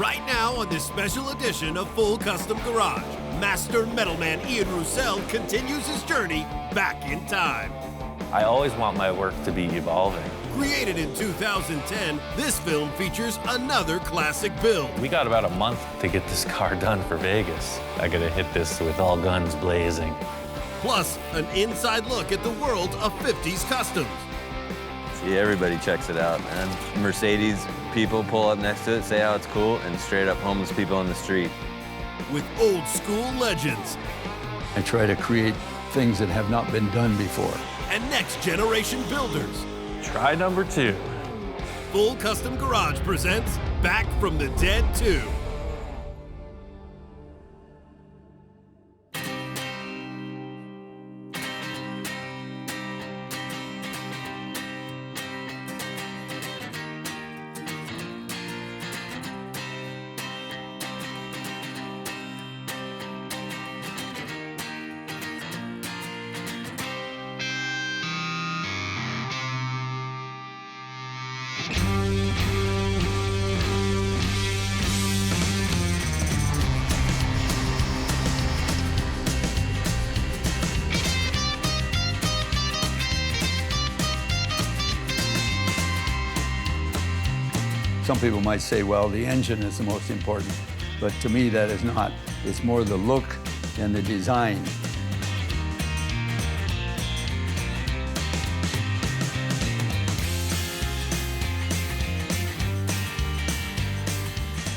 Right now on this special edition of Full Custom Garage, Master Metalman Ian Roussel continues his journey back in time. I always want my work to be evolving. Created in 2010, this film features another classic build. We got about a month to get this car done for Vegas. I gotta hit this with all guns blazing. Plus, an inside look at the world of 50s customs. See, everybody checks it out, man. Mercedes people pull up next to it, say how it's cool, and straight up homeless people on the street. With old school legends. I try to create things that have not been done before. And next generation builders. Try number 2. Full Custom Garage presents Back from the Dead 2. Some people might say, well, the engine is the most important, but to me that is not. It's more the look and the design.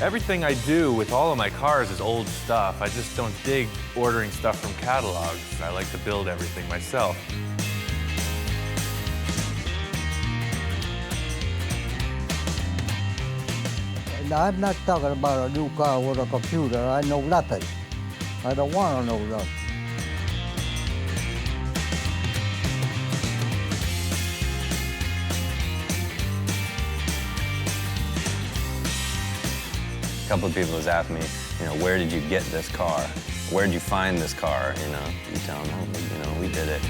Everything I do with all of my cars is old stuff. I just don't dig ordering stuff from catalogs. I like to build everything myself. I'm not talking about a new car with a computer. I know nothing. I don't want to know nothing. A couple of people has asked me, where did you get this car? Where did you find this car? You tell them, oh, we did it.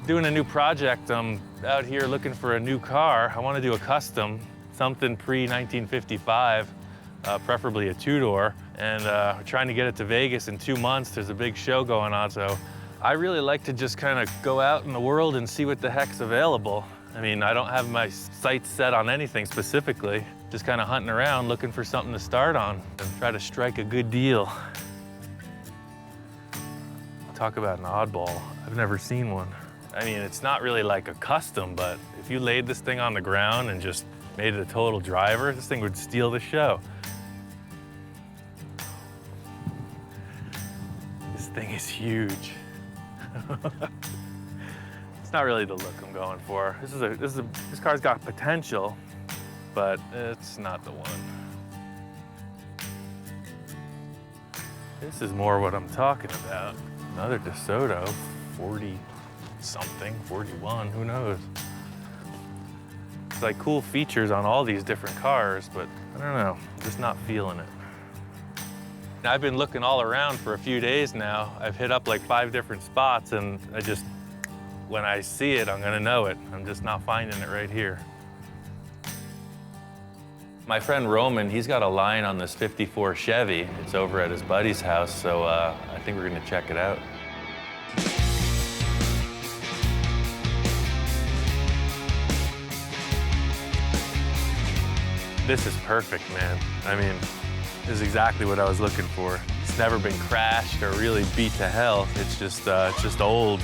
Doing a new project. I'm out here looking for a new car. I want to do a custom, something pre-1955, preferably a two-door, and we're trying to get it to Vegas in 2 months. There's a big show going on, so I really like to just kind of go out in the world and see what the heck's available. I mean, I don't have my sights set on anything specifically, just kind of hunting around looking for something to start on and try to strike a good deal. Talk about an oddball. I've never seen one. I mean, it's not really like a custom, but if you laid this thing on the ground and just made it a total driver, this thing would steal the show. This thing is huge. It's not really the look I'm going for. This car's got potential, but it's not the one. This is more what I'm talking about. Another DeSoto, 40-something, 41, who knows? It's like cool features on all these different cars, but I don't know, I'm just not feeling it. I've been looking all around for a few days now. I've hit up like 5 different spots, and when I see it, I'm gonna know it. I'm just not finding it right here. My friend Roman, he's got a line on this 54 Chevy. It's over at his buddy's house, so I think we're gonna check it out. This is perfect, man. I mean, this is exactly what I was looking for. It's never been crashed or really beat to hell. It's just old.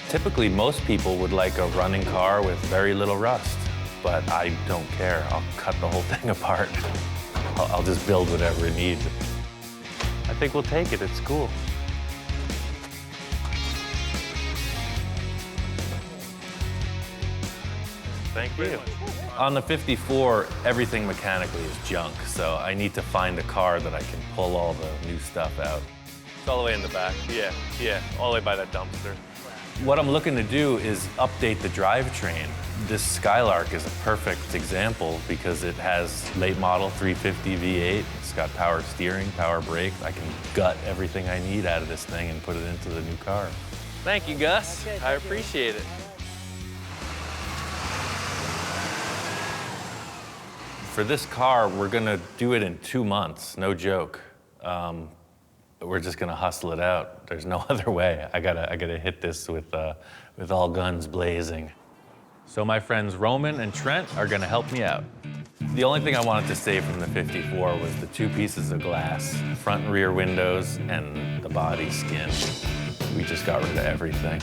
Typically, most people would like a running car with very little rust, but I don't care. I'll cut the whole thing apart. I'll just build whatever it needs. I think we'll take it. It's cool. Thank you. On the 54, everything mechanically is junk, so I need to find a car that I can pull all the new stuff out. It's all the way in the back. Yeah, all the way by that dumpster. What I'm looking to do is update the drivetrain. This Skylark is a perfect example because it has late model 350 V8. It's got power steering, power brake. I can gut everything I need out of this thing and put it into the new car. Thank you, Gus. Okay, I appreciate it. For this car, we're gonna do it in 2 months, no joke. We're just gonna hustle it out. There's no other way. I gotta hit this with all guns blazing. So my friends Roman and Trent are gonna help me out. The only thing I wanted to save from the 54 was the 2 pieces of glass, front and rear windows, and the body skin. We just got rid of everything.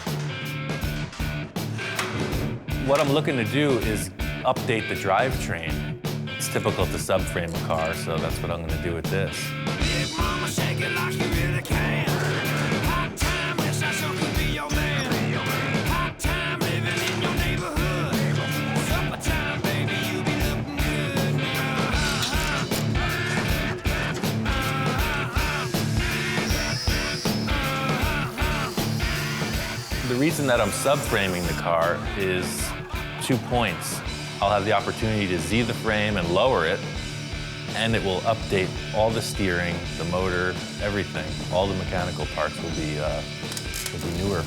What I'm looking to do is update the drivetrain. It's typical to subframe a car, so that's what I'm gonna do with this. Big mama, shake it like you really can. Hot time, wish I sure could be your man. Hot time, living in your neighborhood. Summertime, baby, you be looking good. The reason that I'm subframing the car is 2 points. I'll have the opportunity to Z the frame and lower it, and it will update all the steering, the motor, everything. All the mechanical parts will be newer.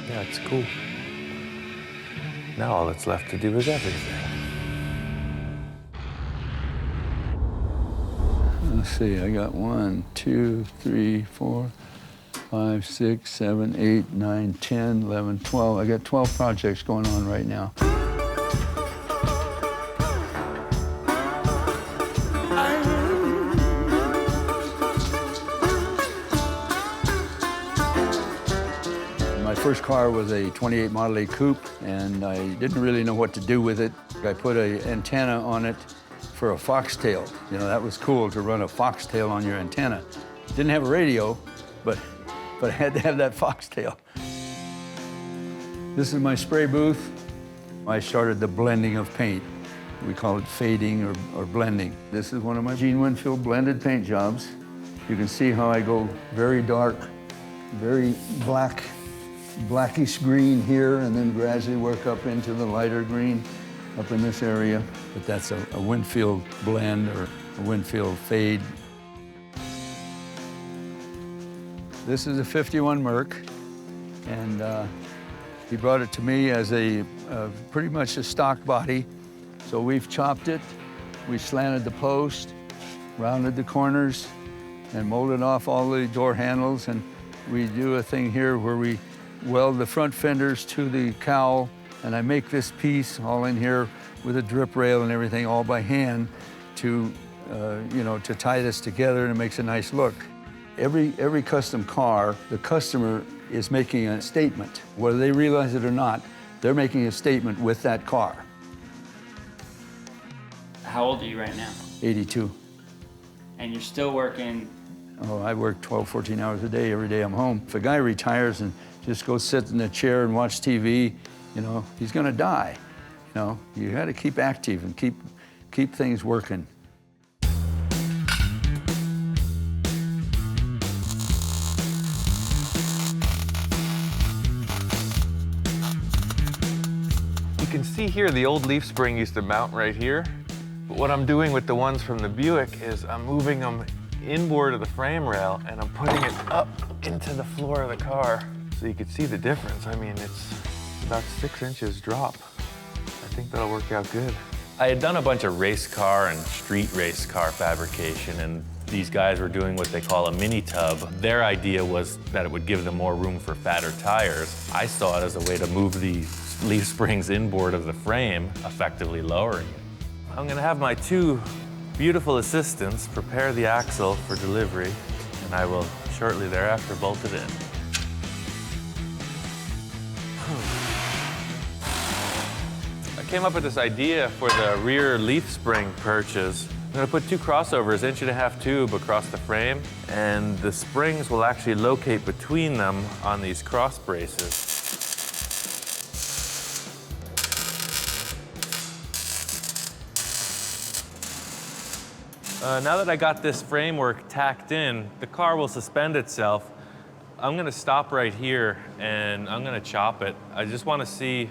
Yeah, it's cool. Now all that's left to do is everything. Let's see, I got 1, 2, 3, 4, 5, 6, 7, 8, 9, 10, 11, 12. I got 12 projects going on right now. My first car was a 28 Model A coupe, and I didn't really know what to do with it. I put an antenna on it for a foxtail. You know, that was cool to run a foxtail on your antenna. Didn't have a radio, but I had to have that foxtail. This is my spray booth. I started the blending of paint. We call it fading or blending. This is one of my Gene Winfield blended paint jobs. You can see how I go very dark, very blackish green here, and then gradually work up into the lighter green up in this area. But that's a Winfield blend or a Winfield fade. This is a 51 Merc, and he brought it to me as a pretty much a stock body. So we've chopped it, we slanted the post, rounded the corners, and molded off all the door handles. And we do a thing here where we weld the front fenders to the cowl, and I make this piece all in here with a drip rail and everything, all by hand to, to tie this together, and it makes a nice look. Every custom car, the customer is making a statement. Whether they realize it or not, they're making a statement with that car. How old are you right now? 82. And you're still working? Oh, I work 12, 14 hours a day, every day I'm home. If a guy retires and just goes sit in a chair and watch TV, he's gonna die. You gotta keep active and keep things working. You can see here the old leaf spring used to mount right here. But what I'm doing with the ones from the Buick is I'm moving them inboard of the frame rail and I'm putting it up into the floor of the car so you can see the difference. I mean, it's about 6 inches drop. I think that'll work out good. I had done a bunch of race car and street race car fabrication, and these guys were doing what they call a mini tub. Their idea was that it would give them more room for fatter tires. I saw it as a way to move the leaf springs inboard of the frame, effectively lowering it. I'm gonna have my 2 beautiful assistants prepare the axle for delivery, and I will shortly thereafter bolt it in. I came up with this idea for the rear leaf spring perches. I'm gonna put 2 crossovers, 1.5 inch tube across the frame, and the springs will actually locate between them on these cross braces. Now that I got this framework tacked in, the car will suspend itself. I'm gonna stop right here and I'm gonna chop it. I just wanna see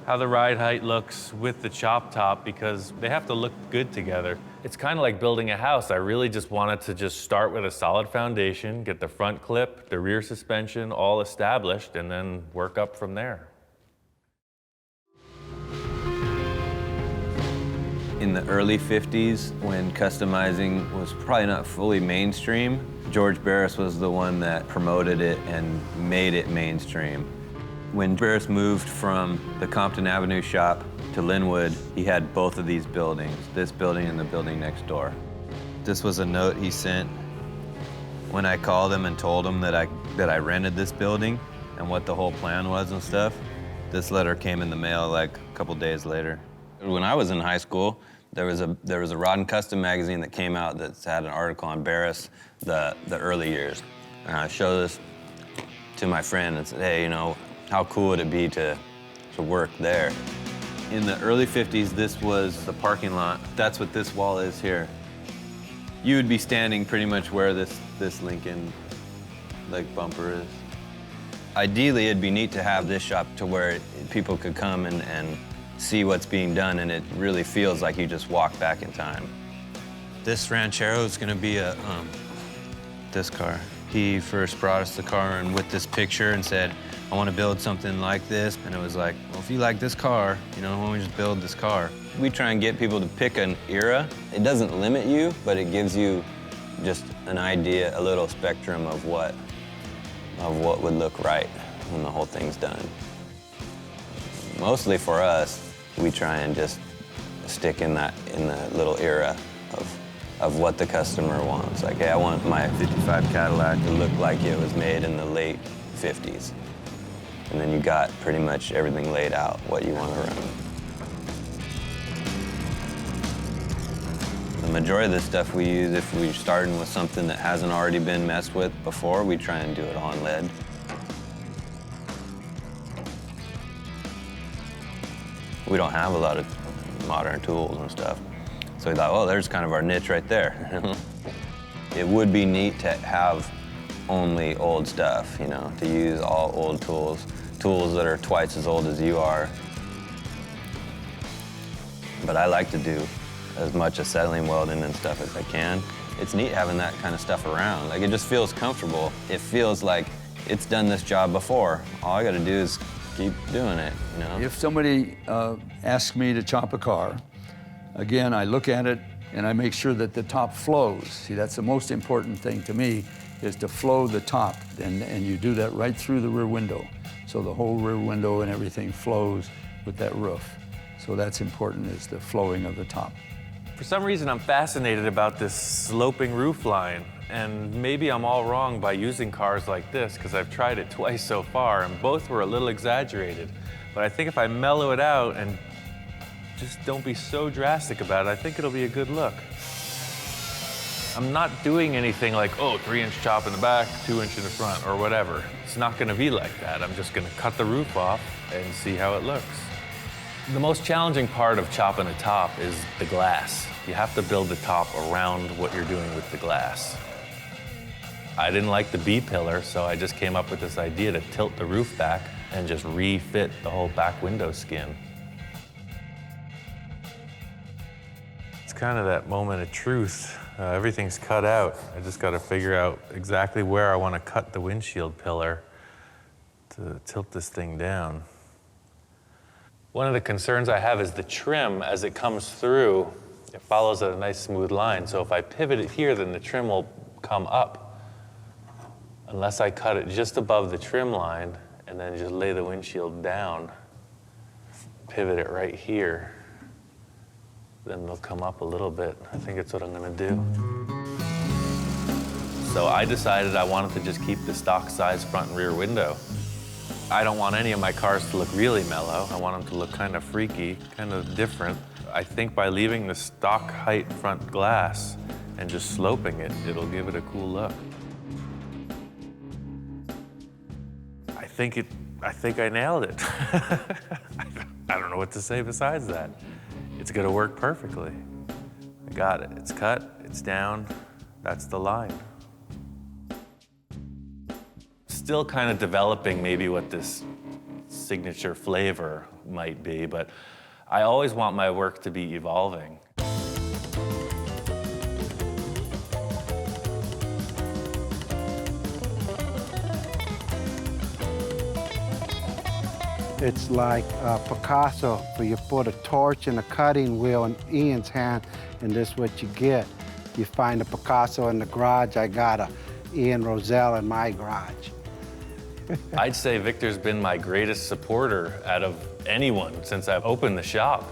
how the ride height looks with the chop top because they have to look good together. It's kind of like building a house. I really just wanted to just start with a solid foundation, get the front clip, the rear suspension all established, and then work up from there. In the early 50s, when customizing was probably not fully mainstream, George Barris was the one that promoted it and made it mainstream. When Barris moved from the Compton Avenue shop to Linwood, he had both of these buildings, this building and the building next door. This was a note he sent when I called him and told him that I rented this building and what the whole plan was and stuff. This letter came in the mail like a couple days later. When I was in high school, there was a Rod and Custom magazine that came out that had an article on Barris, the early years. And I showed this to my friend and said, hey, you know, how cool would it be to work there? In the early 50s, this was the parking lot. That's what this wall is here. You would be standing pretty much where this Lincoln like bumper is. Ideally, it'd be neat to have this shop to where people could come and see what's being done, and it really feels like you just walk back in time. This Ranchero is gonna be this car. He first brought us the car and with this picture and said, I want to build something like this. And it was like, well, if you like this car, you know, why don't we just build this car? We try and get people to pick an era. It doesn't limit you, but it gives you just an idea, a little spectrum of what would look right when the whole thing's done. Mostly for us, we try and just stick in the little era of what the customer wants. Like, hey, I want my 55 Cadillac to look like it was made in the late 50s. And then you got pretty much everything laid out, what you want to run. The majority of the stuff we use, if we're starting with something that hasn't already been messed with before, we try and do it on lead. We don't have a lot of modern tools and stuff. So we thought, well, there's kind of our niche right there. It would be neat to have only old stuff, you know, to use all old tools that are twice as old as you are. But I like to do as much acetylene welding and stuff as I can. It's neat having that kind of stuff around. Like, it just feels comfortable. It feels like it's done this job before. All I gotta do is keep doing it, you know? If somebody asks me to chop a car, again, I look at it and I make sure that the top flows. See, that's the most important thing to me, is to flow the top, and you do that right through the rear window. So the whole rear window and everything flows with that roof. So that's important, is the flowing of the top. For some reason, I'm fascinated about this sloping roof line, and maybe I'm all wrong by using cars like this, because I've tried it twice so far, and both were a little exaggerated. But I think if I mellow it out and just don't be so drastic about it, I think it'll be a good look. I'm not doing anything like, oh, 3-inch chop in the back, 2-inch in the front, or whatever. It's not gonna be like that. I'm just gonna cut the roof off and see how it looks. The most challenging part of chopping a top is the glass. You have to build the top around what you're doing with the glass. I didn't like the B-pillar, so I just came up with this idea to tilt the roof back and just refit the whole back window skin. It's kind of that moment of truth. Everything's cut out. I just got to figure out exactly where I want to cut the windshield pillar to tilt this thing down. One of the concerns I have is the trim as it comes through. It follows a nice smooth line. So if I pivot it here, then the trim will come up. Unless I cut it just above the trim line and then just lay the windshield down, pivot it right here, then they'll come up a little bit. I think that's what I'm gonna do. So I decided I wanted to just keep the stock size front and rear window. I don't want any of my cars to look really mellow. I want them to look kind of freaky, kind of different. I think by leaving the stock height front glass and just sloping it, it'll give it a cool look. I think I nailed it. I don't know what to say besides that. It's gonna work perfectly. I got it. It's cut, it's down, that's the line. Still kind of developing maybe what this signature flavor might be, but I always want my work to be evolving. It's like Picasso, where you put a torch and a cutting wheel in Ian's hand, and this is what you get. You find a Picasso in the garage, I got a Ian Roussel in my garage. I'd say Victor's been my greatest supporter out of anyone since I've opened the shop.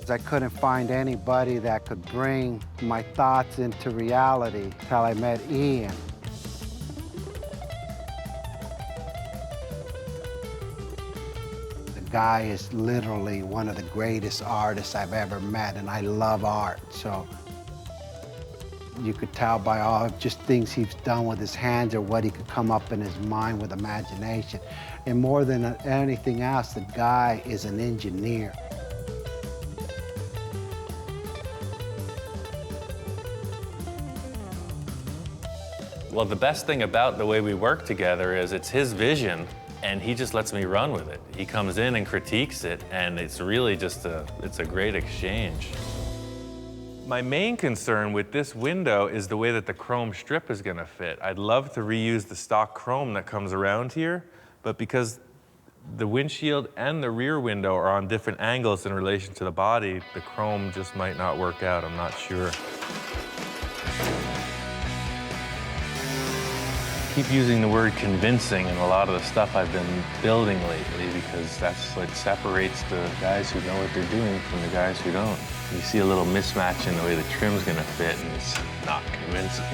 I couldn't find anybody that could bring my thoughts into reality till I met Ian. The guy is literally one of the greatest artists I've ever met, and I love art, so you could tell by all just things he's done with his hands or what he could come up in his mind with imagination. And more than anything else, the guy is an engineer. Well, the best thing about the way we work together is it's his vision, and he just lets me run with it. He comes in and critiques it, and it's really just it's a great exchange. My main concern with this window is the way that the chrome strip is gonna fit. I'd love to reuse the stock chrome that comes around here, but because the windshield and the rear window are on different angles in relation to the body, the chrome just might not work out, I'm not sure. Keep using the word convincing in a lot of the stuff I've been building lately because that's what separates the guys who know what they're doing from the guys who don't. You see a little mismatch in the way the trim's gonna fit and it's not convincing.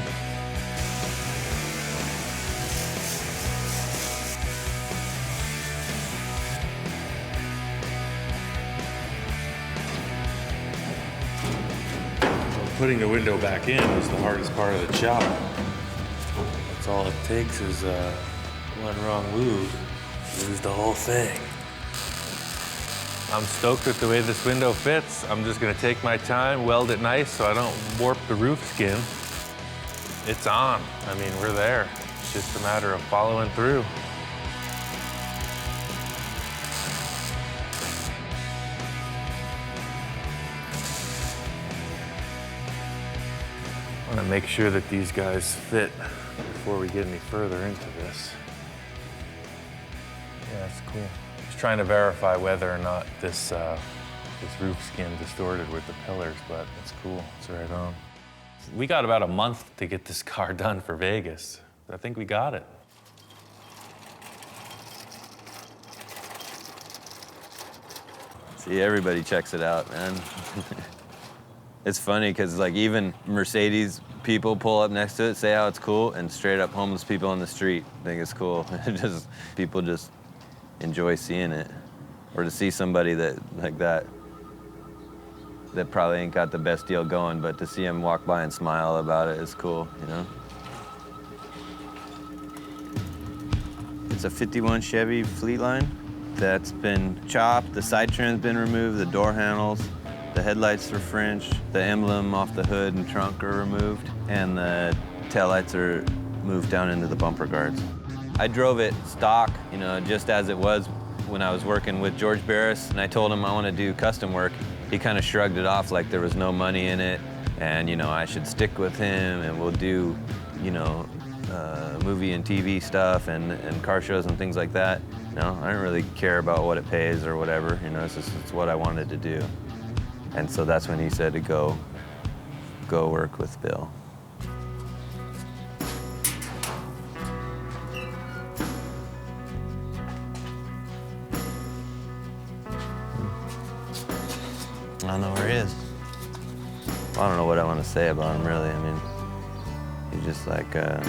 Putting the window back in was the hardest part of the job. That's all it takes is one wrong move, lose the whole thing. I'm stoked with the way this window fits. I'm just gonna take my time, weld it nice so I don't warp the roof skin. It's on. I mean, we're there. It's just a matter of following through. I wanna make sure that these guys fit before we get any further into this. Yeah, that's cool. Just trying to verify whether or not this roof skin distorted with the pillars, but it's cool, it's right on. We got about a month to get this car done for Vegas. I think we got it. See, everybody checks it out, man. It's funny because like even Mercedes people pull up next to it, say how it's cool, and straight up homeless people on the street think it's cool. People just enjoy seeing it. Or to see somebody that probably ain't got the best deal going, but to see him walk by and smile about it is cool, you know? It's a 51 Chevy Fleetline that's been chopped, the side trim's been removed, the door handles, the headlights are French, the emblem off the hood and trunk are removed, and the taillights are moved down into the bumper guards. I drove it stock, you know, just as it was when I was working with George Barris, and I told him I want to do custom work. He kind of shrugged it off like there was no money in it, and, you know, I should stick with him, and we'll do, you know, movie and TV stuff and car shows and things like that. You know, I don't really care about what it pays or whatever, you know, it's what I wanted to do. And so that's when he said to go work with Bill. I don't know where he is. Well, I don't know what I want to say about him, really. I mean, he's just like, I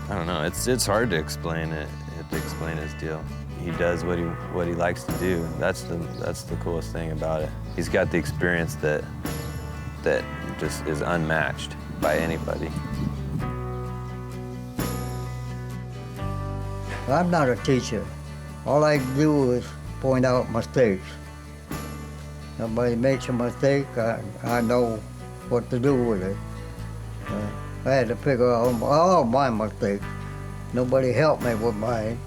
don't know. It's hard to explain it, to explain his deal. He does what he likes to do. That's the coolest thing about it. He's got the experience that just is unmatched by anybody. I'm not a teacher. All I do is point out mistakes. Somebody makes a mistake, I know what to do with it. I had to figure out all my mistakes. Nobody helped me with mine.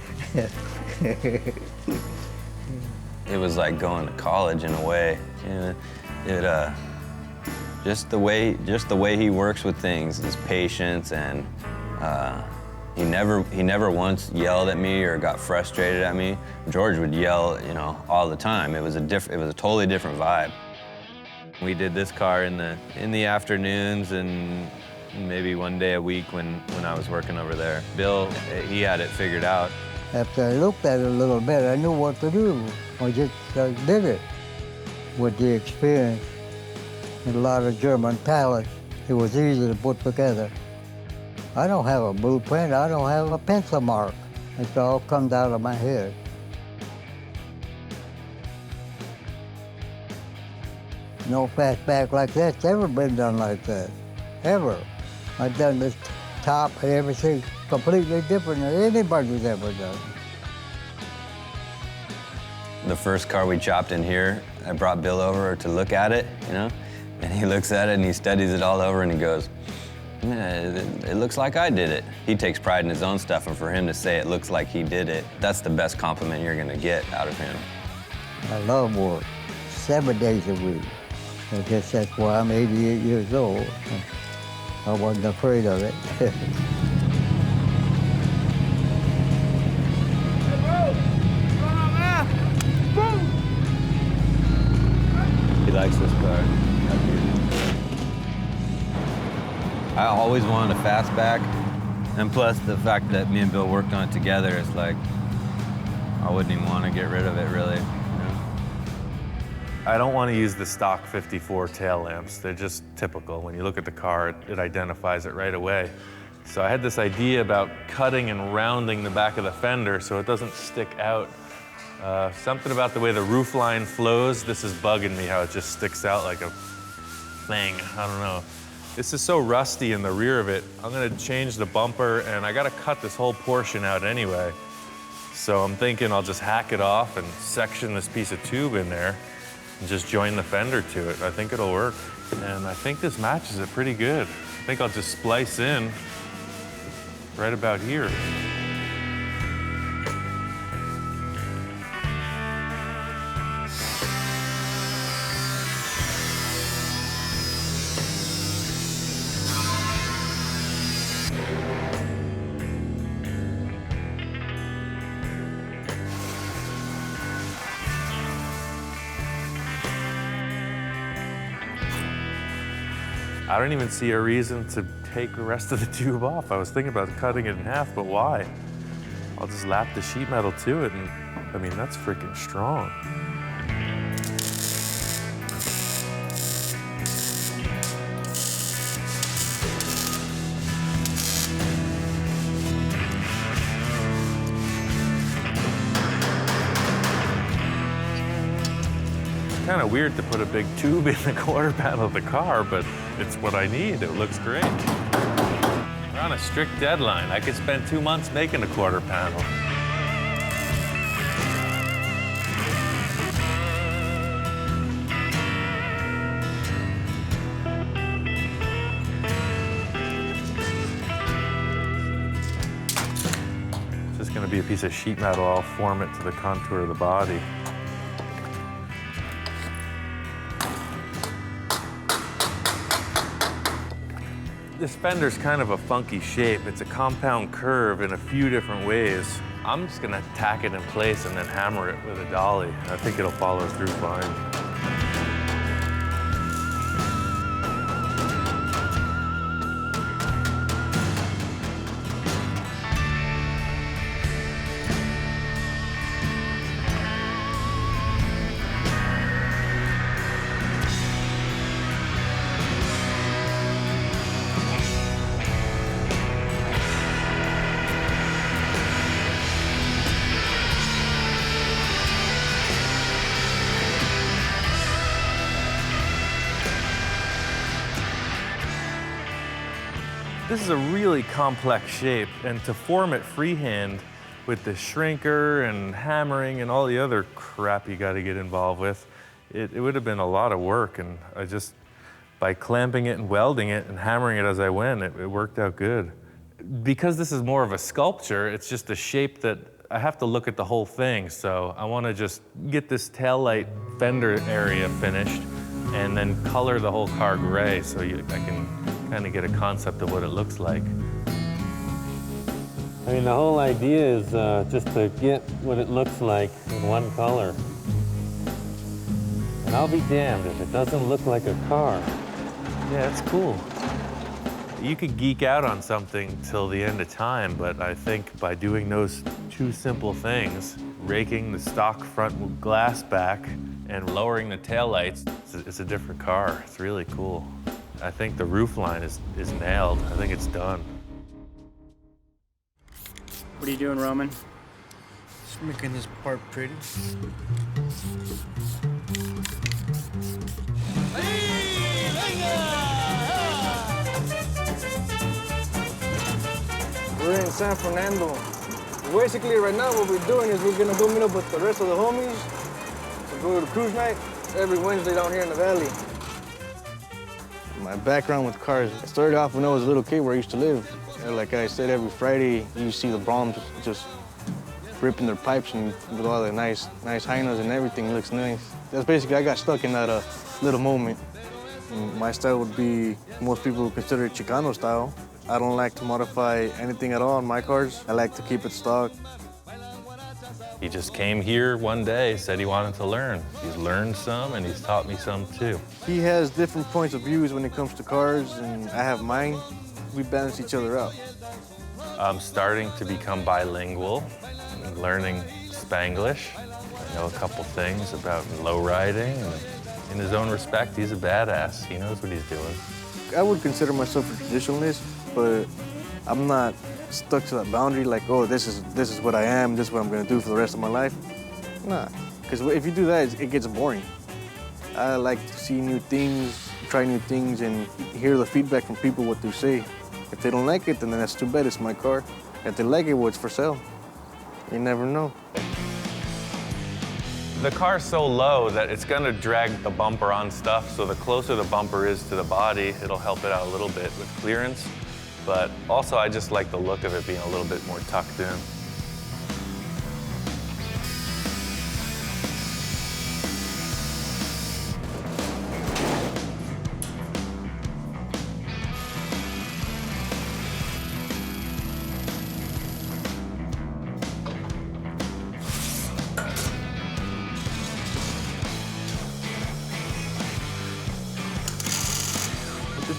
It was like going to college in a way. You know, just the way he works with things, his patience, and he never once yelled at me or got frustrated at me. George would yell, you know, all the time. It was a totally different vibe. We did this car in the afternoons and maybe one day a week when I was working over there. Bill, he had it figured out. After I looked at it a little bit, I knew what to do. I just did it. With the experience and a lot of German talent, it was easy to put together. I don't have a blueprint, I don't have a pencil mark. It all comes out of my head. No fastback like that's ever been done like that, ever. I've done this top and everything completely different than anybody's ever done. The first car we chopped in here, I brought Bill over to look at it, you know, and he looks at it and he studies it all over and he goes, yeah, it looks like I did it. He takes pride in his own stuff, and for him to say it looks like he did it, that's the best compliment you're gonna get out of him. I love work, 7 days a week. I guess that's why I'm 88 years old. I wasn't afraid of it. He likes this car. I always wanted a fastback, and plus the fact that me and Bill worked on it together, it's like, I wouldn't even want to get rid of it, really. You know? I don't want to use the stock 54 tail lamps. They're just typical. When you look at the car, it identifies it right away. So I had this idea about cutting and rounding the back of the fender so it doesn't stick out. Something about the way the roof line flows, this is bugging me, how it just sticks out like a thing. I don't know. This is so rusty in the rear of it. I'm gonna change the bumper, and I gotta cut this whole portion out anyway. So I'm thinking I'll just hack it off and section this piece of tube in there and just join the fender to it. I think it'll work. And I think this matches it pretty good. I think I'll just splice in right about here. I don't even see a reason to take the rest of the tube off. I was thinking about cutting it in half, but why? I'll just lap the sheet metal to it, and I mean, that's freaking strong. Kind of weird to put a big tube in the quarter panel of the car, but it's what I need. It looks great. We're on a strict deadline. I could spend 2 months making a quarter panel. It's just going to be a piece of sheet metal. I'll form it to the contour of the body. This fender's kind of a funky shape. It's a compound curve in a few different ways. I'm just gonna tack it in place and then hammer it with a dolly. I think it'll follow through fine. This is a really complex shape, and to form it freehand with the shrinker and hammering and all the other crap you got to get involved with, it would have been a lot of work, and by clamping it and welding it and hammering it as I went, it worked out good. Because this is more of a sculpture, it's just a shape that I have to look at the whole thing. So I want to just get this taillight fender area finished and then color the whole car gray so I can kind of get a concept of what it looks like. I mean, the whole idea is just to get what it looks like in one color. And I'll be damned if it doesn't look like a car. Yeah, it's cool. You could geek out on something till the end of time, but I think by doing those two simple things, raking the stock front glass back and lowering the taillights, it's a different car. It's really cool. I think the roof line is nailed. I think it's done. What are you doing, Roman? Just making this part pretty. We're in San Fernando. Basically, right now, what we're doing is we're gonna go meet up with the rest of the homies to go to cruise night every Wednesday down here in the valley. My background with cars, it started off when I was a little kid where I used to live. And like I said, every Friday, you see the Broms just ripping their pipes and with all the nice hyenas and everything. It looks nice. That's basically, I got stuck in that little moment. And my style would be, most people consider it Chicano style. I don't like to modify anything at all on my cars. I like to keep it stock. He just came here one day, said he wanted to learn. He's learned some and he's taught me some too. He has different points of views when it comes to cars, and I have mine. We balance each other out. I'm starting to become bilingual, learning Spanglish. I know a couple things about low riding. And in his own respect, he's a badass. He knows what he's doing. I would consider myself a traditionalist, but I'm not stuck to that boundary like, oh, this is what I am, this is what I'm gonna do for the rest of my life. Nah, because if you do that, it gets boring. I like to see new things, try new things, and hear the feedback from people, what they say. If they don't like it, then that's too bad, it's my car. If they like it, well, it's for sale. You never know. The car's so low that it's gonna drag the bumper on stuff, so the closer the bumper is to the body, it'll help it out a little bit with clearance. But also, I just like the look of it being a little bit more tucked in.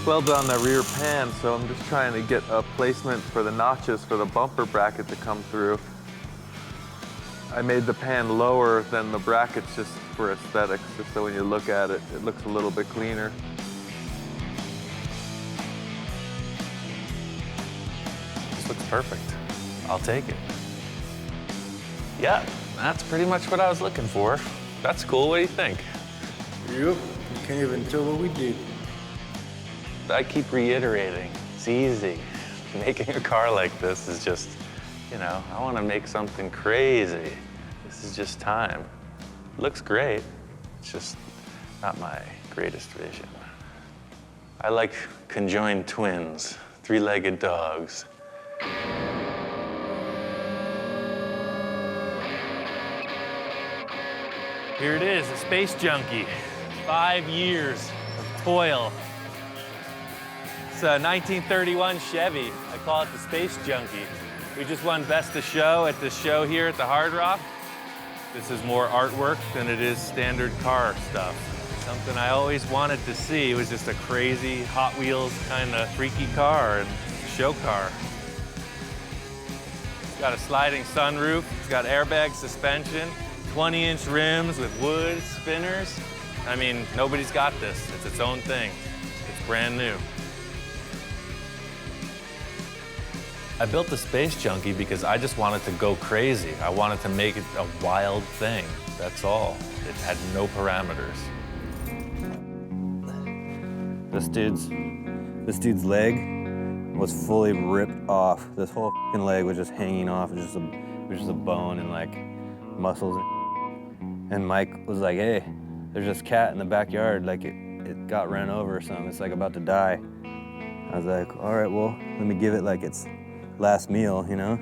Welded on the rear pan, so I'm just trying to get a placement for the notches for the bumper bracket to come through. I made the pan lower than the brackets just for aesthetics, just so when you look at it, it looks a little bit cleaner. This looks perfect. I'll take it. Yeah, that's pretty much what I was looking for. That's cool. What do you think? Yep, you can't even tell what we did. I keep reiterating, it's easy. Making a car like this is just, you know, I want to make something crazy. This is just time. It looks great. It's just not my greatest vision. I like conjoined twins, three-legged dogs. Here it is, a space junkie. 5 years of toil. It's a 1931 Chevy. I call it the Space Junkie. We just won Best of Show at the show here at the Hard Rock. This is more artwork than it is standard car stuff. Something I always wanted to see. It was just a crazy Hot Wheels kind of freaky car and show car. It's got a sliding sunroof. It's got airbag suspension, 20-inch rims with wood spinners. I mean, nobody's got this. It's its own thing. It's brand new. I built the Space Junkie because I just wanted to go crazy. I wanted to make it a wild thing, that's all. It had no parameters. This dude's leg was fully ripped off. This whole fucking leg was just hanging off. It was just a bone and like muscles. And Mike was like, hey, there's this cat in the backyard. Like it got ran over or something. It's like about to die. I was like, all right, well, let me give it like its last meal, you know?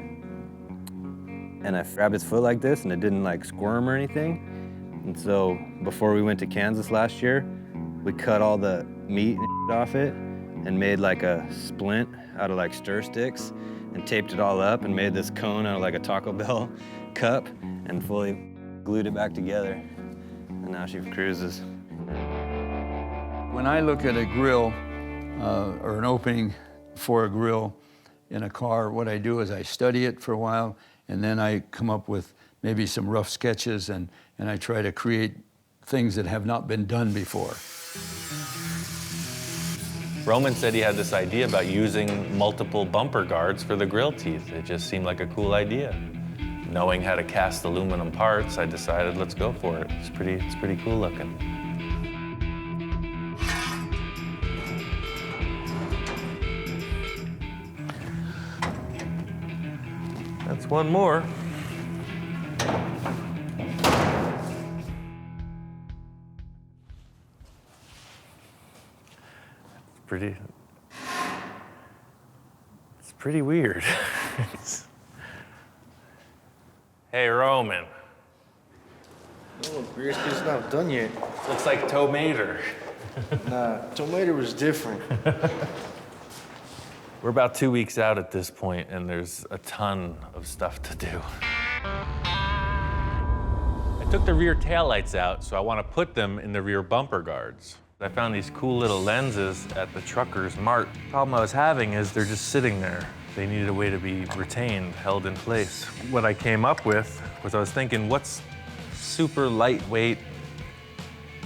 And I grabbed its foot like this, and it didn't like squirm or anything. And so before we went to Kansas last year, we cut all the meat and off it and made like a splint out of like stir sticks and taped it all up and made this cone out of like a Taco Bell cup and fully glued it back together. And now she cruises. When I look at a grill or an opening for a grill in a car, what I do is I study it for a while, and then I come up with maybe some rough sketches, and I try to create things that have not been done before. Roman said he had this idea about using multiple bumper guards for the grill teeth. It just seemed like a cool idea. Knowing how to cast aluminum parts, I decided let's go for it. It's pretty cool looking. That's one more. It's pretty weird. Hey, Roman. Oh, brisket's not done yet. Looks like tomato. Nah, tomato was different. We're about 2 weeks out at this point, and there's a ton of stuff to do. I took the rear taillights out, so I want to put them in the rear bumper guards. I found these cool little lenses at the trucker's mart. The problem I was having is they're just sitting there. They needed a way to be retained, held in place. What I came up with was I was thinking, what's super lightweight,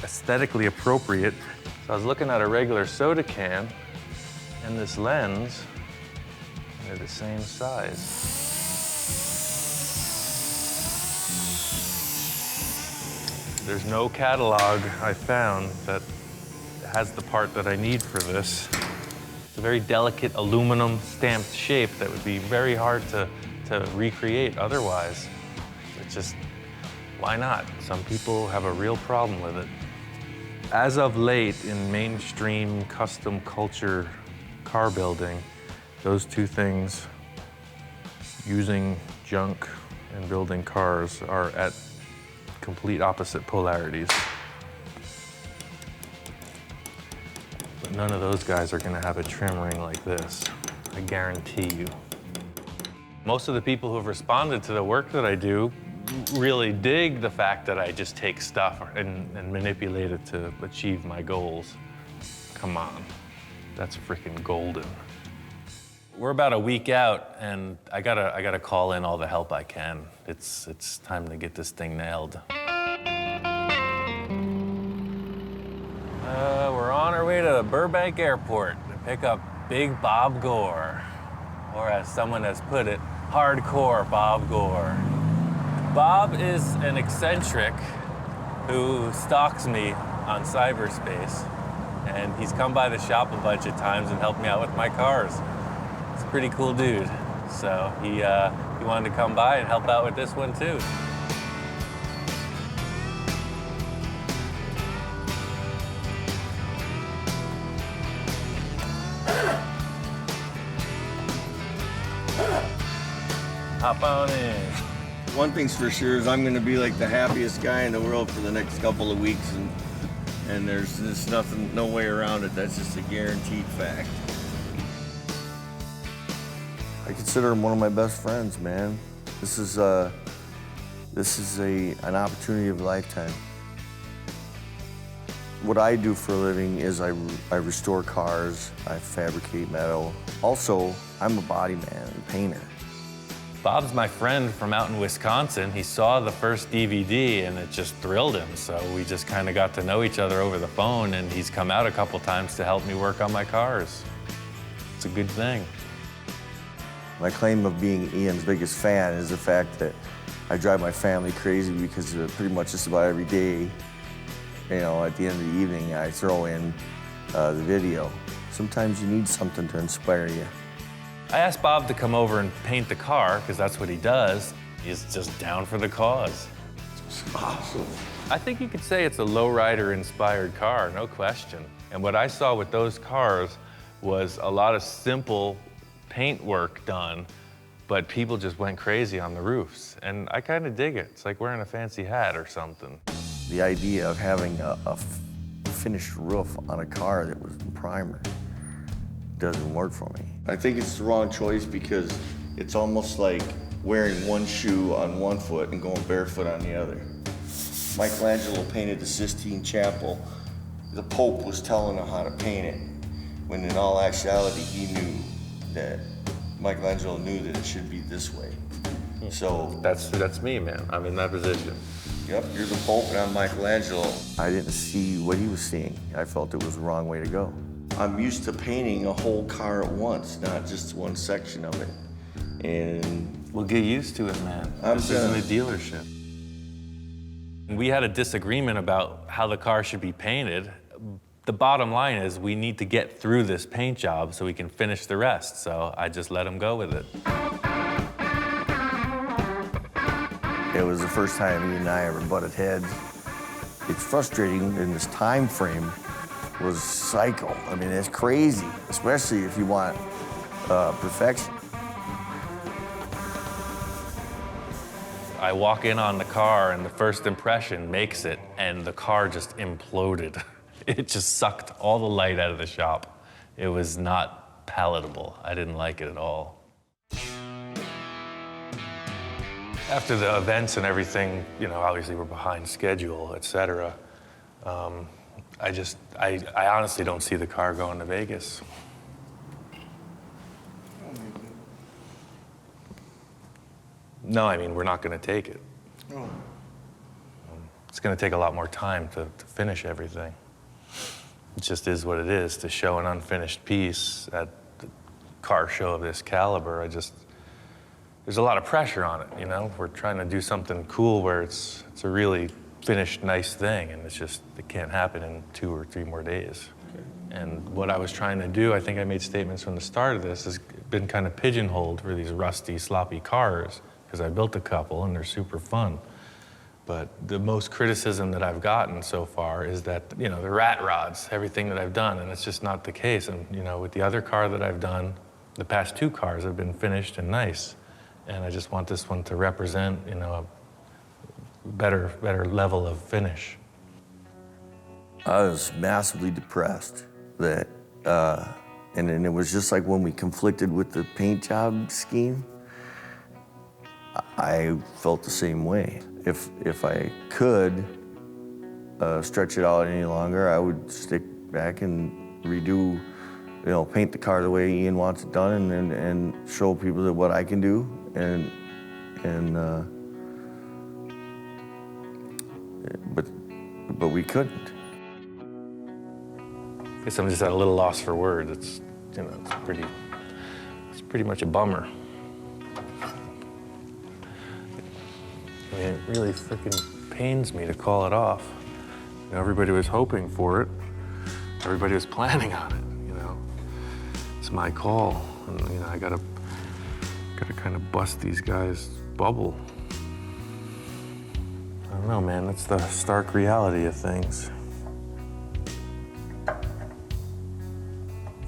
aesthetically appropriate? So I was looking at a regular soda can and this lens, they're the same size. There's no catalog I found that has the part that I need for this. It's a very delicate aluminum stamped shape that would be very hard to recreate otherwise. It's just, why not? Some people have a real problem with it. As of late, in mainstream custom culture car building, those two things, using junk and building cars, are at complete opposite polarities. But none of those guys are gonna have a trim ring like this, I guarantee you. Most of the people who have responded to the work that I do really dig the fact that I just take stuff and manipulate it to achieve my goals. Come on, that's freaking golden. We're about a week out, and I gotta call in all the help I can. It's time to get this thing nailed. We're on our way to Burbank Airport to pick up Big Bob Gore, or as someone has put it, hardcore Bob Gore. Bob is an eccentric who stalks me on cyberspace, and he's come by the shop a bunch of times and helped me out with my cars. He's a pretty cool dude, so he wanted to come by and help out with this one too. Hop on in. One thing's for sure is I'm going to be like the happiest guy in the world for the next couple of weeks, and there's just nothing, no way around it. That's just a guaranteed fact. I consider him one of my best friends, man. This is an opportunity of a lifetime. What I do for a living is I restore cars, I fabricate metal. Also, I'm a body man and painter. Bob's my friend from out in Wisconsin. He saw the first DVD and it just thrilled him. So we just kind of got to know each other over the phone, and he's come out a couple times to help me work on my cars. It's a good thing. My claim of being Ian's biggest fan is the fact that I drive my family crazy because pretty much just about every day, you know, at the end of the evening, I throw in the video. Sometimes you need something to inspire you. I asked Bob to come over and paint the car, because that's what he does. He's just down for the cause. It's awesome. I think you could say it's a lowrider-inspired car, no question. And what I saw with those cars was a lot of simple paint work done, but people just went crazy on the roofs. And I kind of dig it. It's like wearing a fancy hat or something. The idea of having a finished roof on a car that was in primer doesn't work for me. I think it's the wrong choice because it's almost like wearing one shoe on one foot and going barefoot on the other. Michelangelo painted the Sistine Chapel. The Pope was telling him how to paint it, when in all actuality he knew that Michelangelo knew that it should be this way. So that's me, man. I'm in that position. Yep, you're the Pope and I'm Michelangelo. I didn't see what he was seeing. I felt it was the wrong way to go. I'm used to painting a whole car at once, not just one section of it. And we'll get used to it, man. This isn't a dealership. We had a disagreement about how the car should be painted. The bottom line is we need to get through this paint job so we can finish the rest. So I just let him go with it. It was the first time he and I ever butted heads. It's frustrating in this time frame was psycho. I mean, it's crazy, especially if you want perfection. I walk in on the car and the first impression makes it, and the car just imploded. It just sucked all the light out of the shop. It was not palatable. I didn't like it at all. After the events and everything, you know, obviously we're behind schedule, et cetera. I honestly don't see the car going to Vegas. No, I mean, we're not going to take it. Oh. It's going to take a lot more time to finish everything. It just is what it is. To show an unfinished piece at the car show of this caliber, there's a lot of pressure on it, you know? We're trying to do something cool where it's a really finished, nice thing, and it can't happen in 2 or 3 more days. Okay. And what I was trying to do, I think I made statements from the start of this, has been kind of pigeonholed for these rusty, sloppy cars, because I built a couple and they're super fun. But the most criticism that I've gotten so far is that, you know, the rat rods, everything that I've done, and it's just not the case. And, you know, with the other car that I've done, the past 2 cars have been finished and nice. And I just want this one to represent, you know, a better level of finish. I was massively depressed that, and then it was just like when we conflicted with the paint job scheme, I felt the same way. If I could stretch it out any longer, I would stick back and redo, you know, paint the car the way Ian wants it done, and show people that what I can do, but we couldn't. I guess I'm just at a little loss for words. It's, you know, it's pretty much a bummer. I mean, it really freaking pains me to call it off. You know, everybody was hoping for it. Everybody was planning on it, you know. It's my call, and, you know, I gotta kind of bust these guys' bubble. I don't know, man, that's the stark reality of things.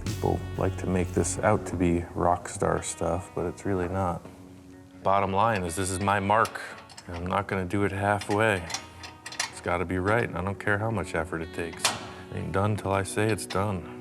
People like to make this out to be rock star stuff, but it's really not. Bottom line is, this is my mark. And I'm not gonna do it halfway. It's gotta be right, and I don't care how much effort it takes. It ain't done till I say it's done.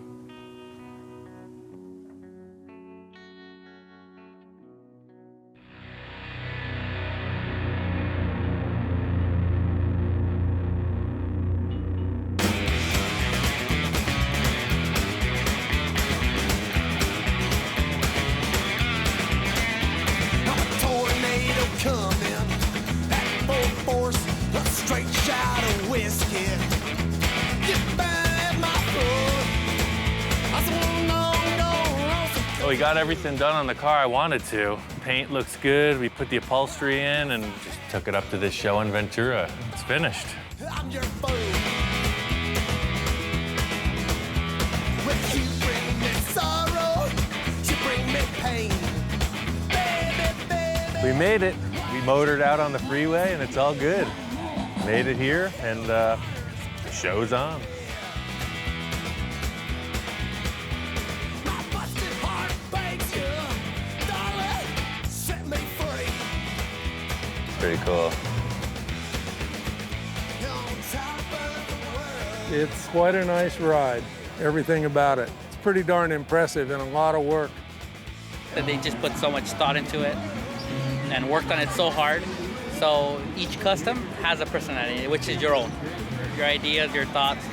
We got everything done on the car I wanted to. Paint looks good. We put the upholstery in and just took it up to this show in Ventura. It's finished. I'm your fool. When you bring me sorrow, you bring me pain. Baby, baby. We made it. We motored out on the freeway and it's all good. made it here, and the show's on. My busted heart begs you, darling, set me free. Pretty cool. You're on top of the world. It's quite a nice ride, everything about it. It's pretty darn impressive and a lot of work. They just put so much thought into it and worked on it so hard. So each custom has a personality, which is your own. Your ideas, your thoughts,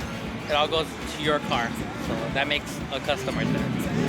it all goes to your car. So that makes a custom right there.